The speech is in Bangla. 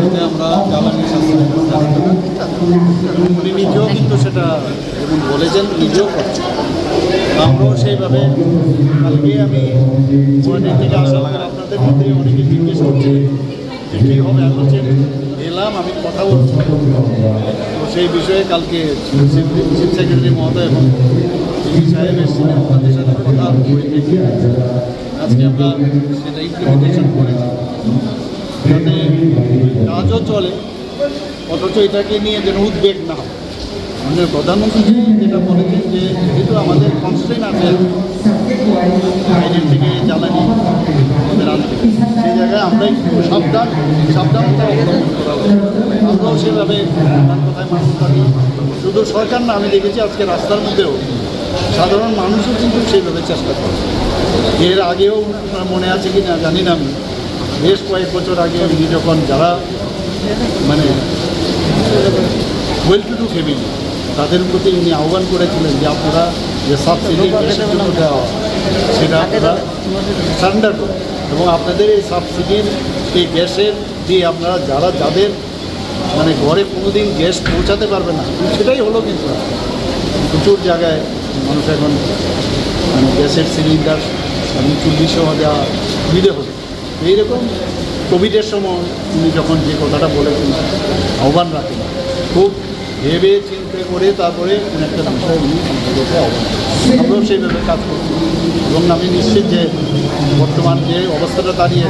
যাতে আমরা জ্বালানি সাশ্রয় করতে পারি। উনি নিজেও কিন্তু সেটা যেমন বলেছেন নিজেও করছেন। আমরাও সেইভাবে কালকে আমি গুয়াহাটি থেকে আসার পর আপনাদের মধ্যে অনেকে জিজ্ঞেস করছে যে কী হবে। আমি বলছি এলাম, আমি কথা বলছি। তো সেই বিষয়ে কালকে চিফ সেক্রেটারি মহোদয় এবং ডিজি সাহেব এসেছিলেন, ওনাদের সাথে কথা বলে থেকে আজকে আমরা সেটা ইমপ্লিমেন্টেশন করেছি যাতে কাজও চলে, অথচ এটাকে নিয়ে যেন উদ্বেগ না হয়। আমাদের প্রধানমন্ত্রী যেটা বলেছেন যে যেহেতু আমাদের কনস্ট্রেন আছে বাইরের থেকে জ্বালানি আমাদের আনতে, সেই জায়গায় আমরা একটু সাবধানতা অবলম্বন করা হবে। আমরাও সেভাবে তার কথায় মানুষ থাকি। শুধু সরকার না, আমি দেখেছি আজকে রাস্তার মধ্যেও সাধারণ মানুষও কিন্তু সেইভাবে চেষ্টা করে। এর আগেও মনে আছে কি না জানি না, আমি বেশ কয়েক বছর আগে উনি যখন যারা মানে ওয়েল টু ডু ফ্যামিলি তাদের প্রতি উনি আহ্বান করেছিলেন যে আপনারা যে সাবসিডি দেওয়া সেটা আপনারা সারেন্ডার করুন এবং আপনাদের এই সাবসিডির এই গ্যাসের দিয়ে আপনারা যাদের মানে ঘরে কোনো দিন গ্যাস পৌঁছাতে পারবে না, সেটাই হলো। কিন্তু প্রচুর জায়গায় মানুষ এখন মানে গ্যাসের সিলিন্ডার এবং চুল্লিসহ দেওয়া সুবিধে হলো। এইরকম কোভিডের সময় উনি যখন যে কথাটা বলেছেন আহ্বান রাখেন, খুব ভেবে চিন্তে করে তারপরে একটা বিষয় উনি আমাদেরকে আহ্বান করেন। আমরাও সেইভাবে কাজ করছি এবং আমি নিশ্চিত যে বর্তমান যে অবস্থাটা দাঁড়িয়ে